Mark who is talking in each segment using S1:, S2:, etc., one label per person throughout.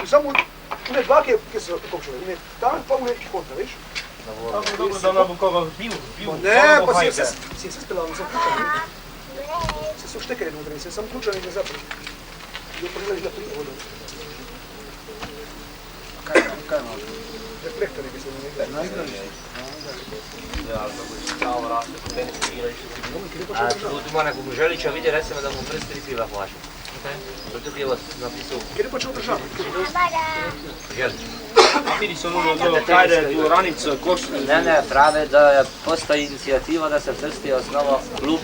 S1: Samo une dvake se kopčale, une tam pa une kontra, viš?
S2: Dobro da nam koga biju.
S1: Ne, pa si je sve spilano, sam ključan. Sve su štekere unutra, sve sam ključan i ne zapravo. I pogledaj da prije voda.
S3: Kaj malo?
S1: Reflektori bi se ne gledali.
S3: Na igralište.
S2: Ja, dobro je stalo raste po teniske igralište. A tu ima nekog Želića vidi recimo da mu prst 3 piva plaća. Zato je vas napisao.
S1: Kjer je počeo državno?
S2: Želić.
S3: Vidi se ono do Kajde, do Ranica, Košta.
S2: Ne, prave da postoji inicijativa da se v Trsti osnova klub,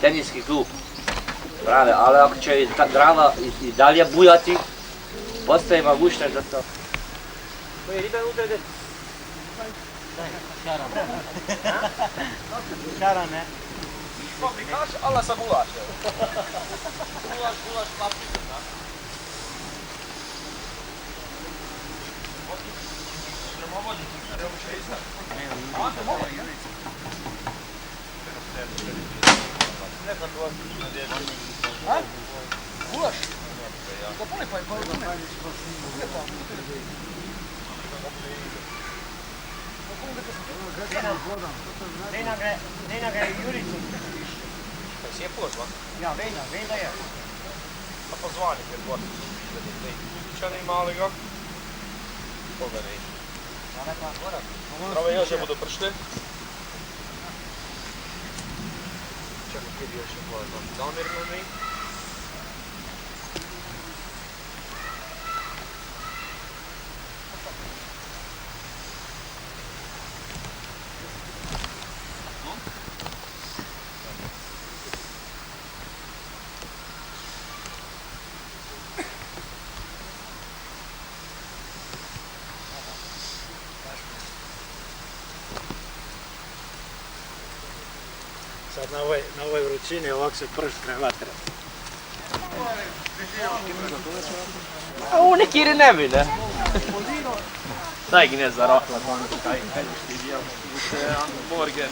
S2: teniski klub. Prave, ali ako će ta Drava i dalje bujati, postoji mogućnost da to... To je riba unutra ide.
S4: Šaran, ne?
S3: Fabrikaš, ali sa gulaš. Gulaš, paprika, da?
S1: Gulaš? Da polepaj, pa
S4: Vena gre Juricu.
S3: Kaj si je pozvan?
S4: Ja, Vena je.
S3: Pa pozvani, jer god se čani mali ga. Pogledaj. Zdravo, još je budu pršli. Čekaj, kjer još je pozvan. Zamirno mi.
S4: Sad na ovoj vrućini ovako se prst kraj vatre.
S2: A ovo neki ne, ne? Daj gi ne za rahla, kaj ti dijel. Morgen.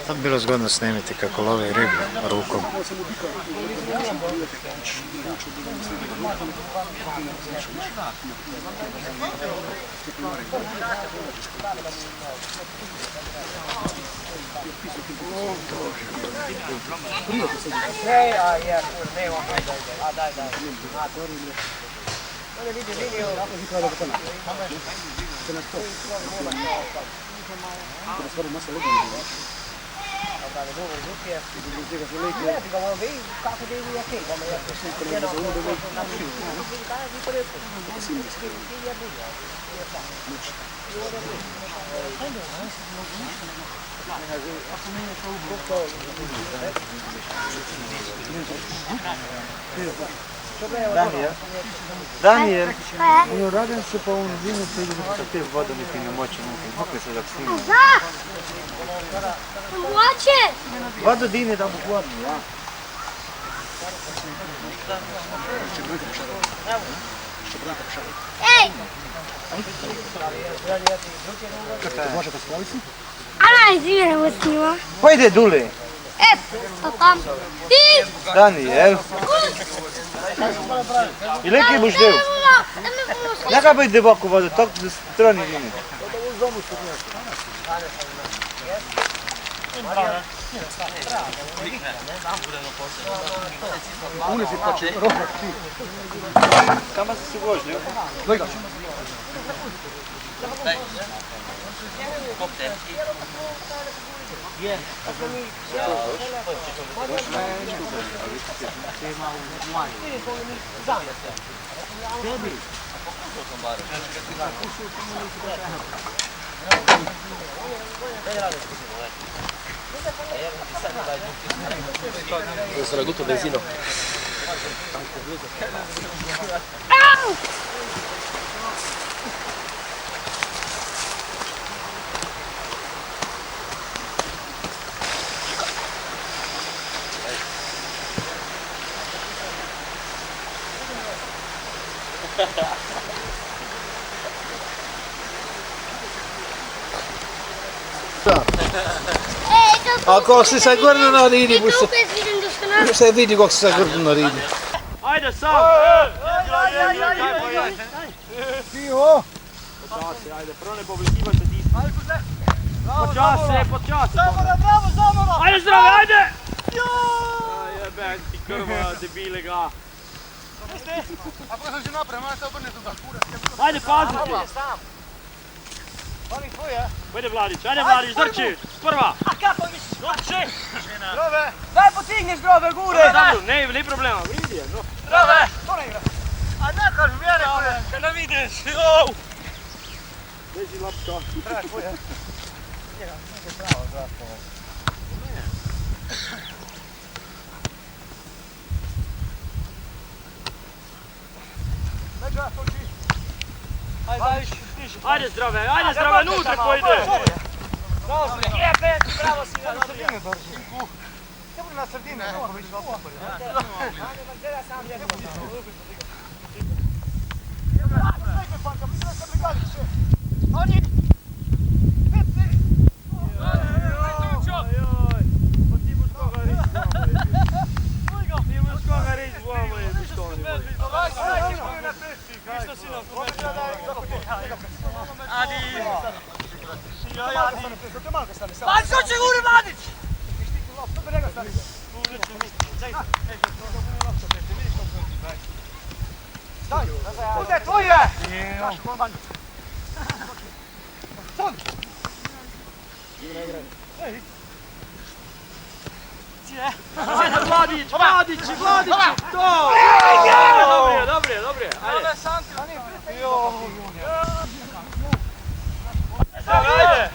S5: To bi bilo zgodno snimiti kako lovi ribu rukom.
S4: Ne, a je, ne, daj.
S5: Daniel, ono radim se pa ono zinu se ide sa te vodom i ti ne moći nuke. Kako se da snimam?
S6: Watch it!
S5: Vodu dine da bukvalno, ja.
S6: Ej!
S1: Može da spaviti?
S6: Ana izvira snima.
S5: Pa ide Dule.
S6: Pa tam. Ti!
S5: Daniel. I leki buš deo. Neka bi debako vodu, tako da strani dine.
S1: Unesi pa će rohak ti.
S5: Kama si vožnju?
S1: Gledaj.
S2: Sarà tutto benzino.
S5: Ako si se gurno naridi,
S6: Tu opet vidim da su nas.
S5: se vidi kako si se gurno naridi.
S3: Ajde sam!
S1: Tiho!
S3: Počasi, ajde, prvo ne poblikivaj se disno. Počasi! Ajde zdrave, ajde! Jebek ti krva, debile ga.
S1: A pa sam se napravio, malo se obrne tuda.
S3: Ajde, pazi ti!
S1: Oni tvoje?
S3: Ajde Vladić, drči! Prva!
S7: A kako misliš?
S3: Drči!
S1: Drove!
S7: Daj potigneš drobe, gure!
S3: Ne problema, vidi je, no.
S7: Drobe!
S1: To ne igra. A ne kažu, vjeri koje.
S3: Kada vidiš! Beži lapka.
S1: Treba tvoje. Njega, nije pravo zrasko. Međa, to či.
S3: Ajde zdrave, nutra ko ide!
S7: Bravo si,
S1: Na sredine drži. Ne budi na sredine, ako vidiš ovako.
S7: Pa što će gure Vladić?
S1: Ude, tvoje!
S3: Ajde Vladić, to! Dobre, ajde. Ajde!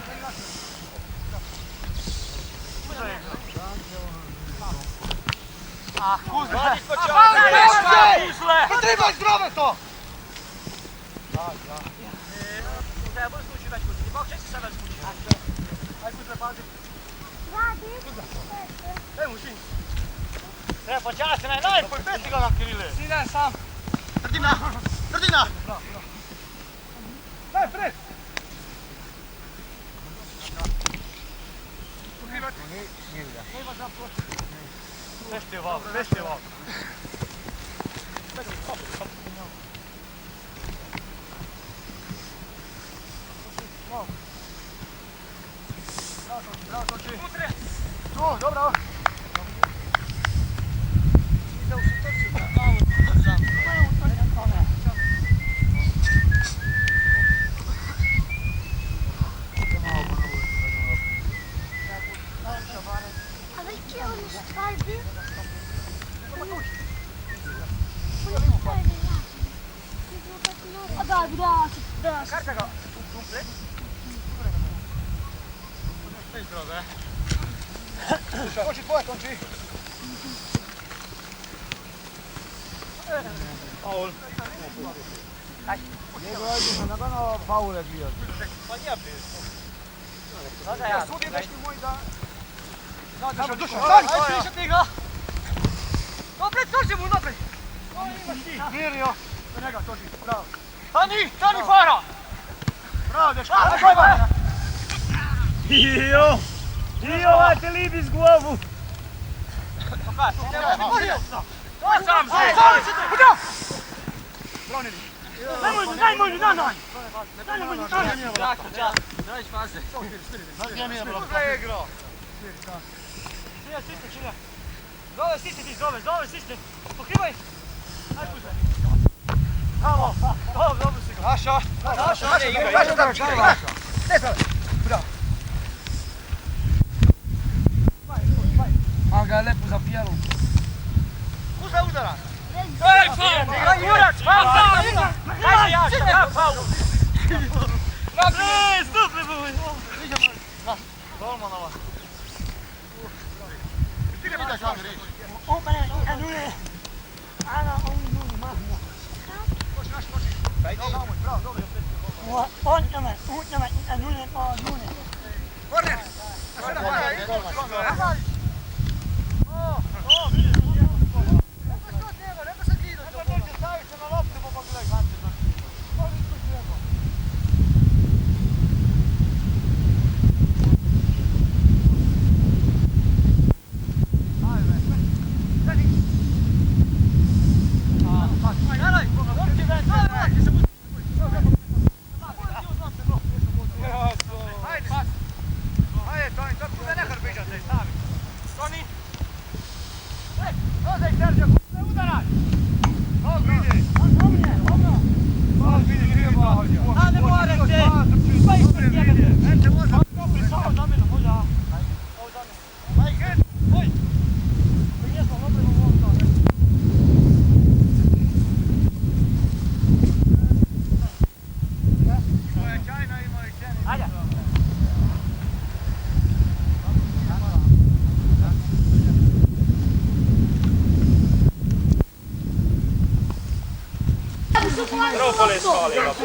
S1: Vladić
S3: Uzle!
S1: Pa treba zdrave to!
S7: Treba bude slučaj već kući. Bog, ček se sad već kući. Ajde, kuće, pazi. Ej, mušin. Treba počasti, najpoj, peti ga nam Kirile. Siden sam.
S1: Trdina! Daj, pred!
S7: Festival.
S1: Tu, dobro.
S6: A veš kje on stvar bil? A da.
S7: Karta ga.
S1: Koči tvoje, konči. Sudi nešto moj da... Dušo, stani! Ajde, pišati ga!
S7: Opet, toži mu, napred.
S1: Mirio! Do njega, toži, bravo.
S7: Stani, fara!
S1: Bravo, dečko! Ajde, Bana!
S3: Dio, vate libi s glavu!
S7: To sam se! Daj moju, na! Zove sisne ti, zove sisne! Pokrivaj! Ajde pušaj! Bravo! Dobro si ga!
S1: Naša!
S7: A ga je lepo zapijalo.
S1: Uzme udara!
S7: Ej, faul! Ej, Jurak! Faul! Daj se ja, faul! Ej, stupi boj!
S1: Golmanova! Ti ga vidiš, Andri? Korner!
S3: Troppo le scale, va.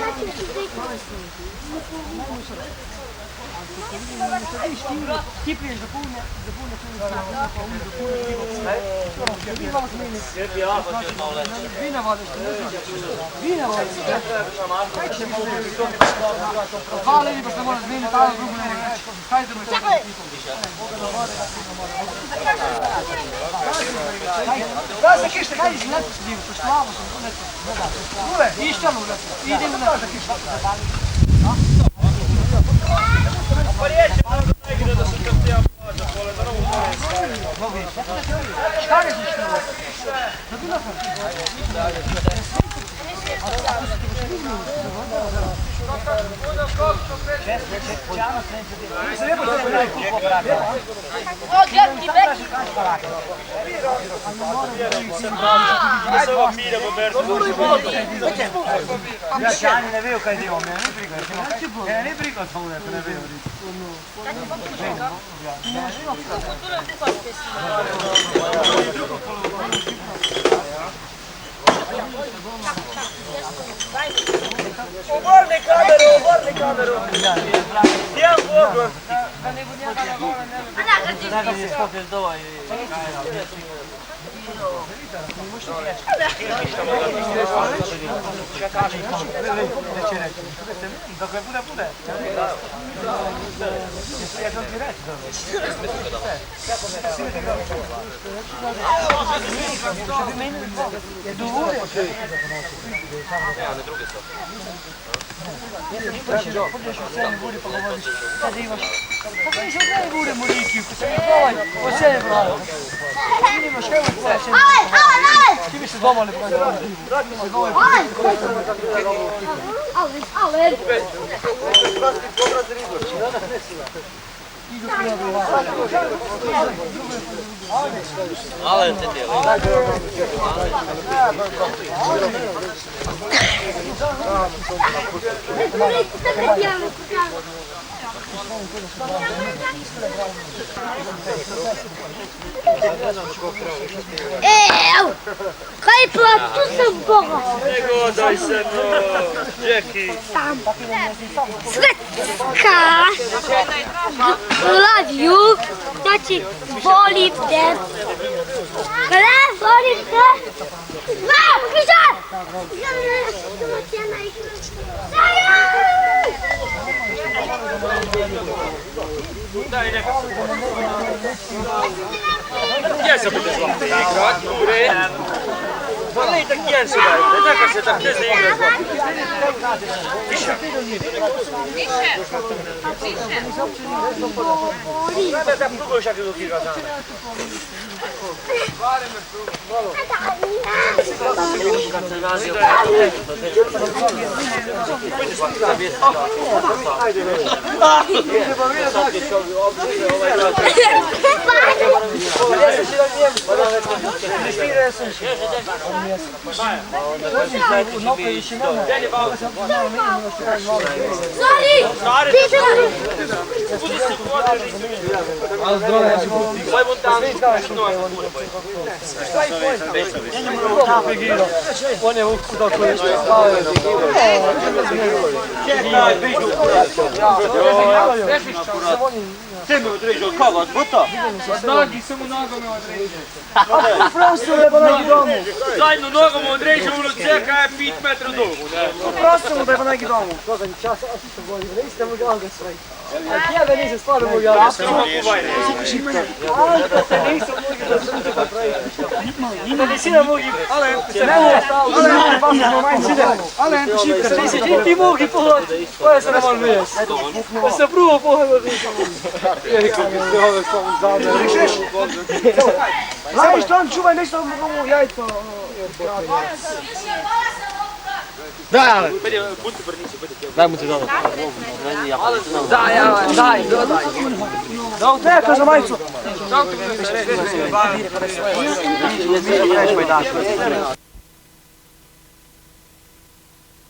S7: Ne vejo kaj delamo, ne briga. Ne briga samo ne vejo.
S3: Obrni kameru. Jedan pogled.
S7: Dokle bude.
S6: Ti bi se doma ne Ale.
S2: Ale te djeli.
S6: Kaj pa, tu sam Boga.
S3: Ne godaj se, no, Jackie.
S6: Tam. Svetka. Love you. Znači, volim te. Kada volim te? Wow, križar!
S3: Daj neka. Gdje se bude zlati igrat? Ure. Pa ne tak gdje se daj, neka se tak gdje se igra zlati. Više. Kada da prugoš jak dok igra dana.
S7: On je ukudao koji je stavio. Čekaj, biću.
S3: Ti me određao kao od buta?
S7: Nogi, samo nogom me određao.
S1: Prosto da je neki domu.
S3: Zajedno nogom određao ono čeka je 5 metra dugo.
S1: Prosto da je neki domu. Koga ni časa, a što bolje. Ne ste mu ga sve. A ja da nisam stvarno mogu ja.
S3: Nisam mogu
S1: Da nisi da mogu. Ale ti mogu pohodi. Koja se ne može vidjeti. Pa se prvo pohodi. Znaš što on čuvaj nešto mogu jajco.
S5: Da,
S3: Budite brnici, budite.
S5: daj mu ti dole.
S1: Daj. Da, treba kažem majicu.
S3: Daj,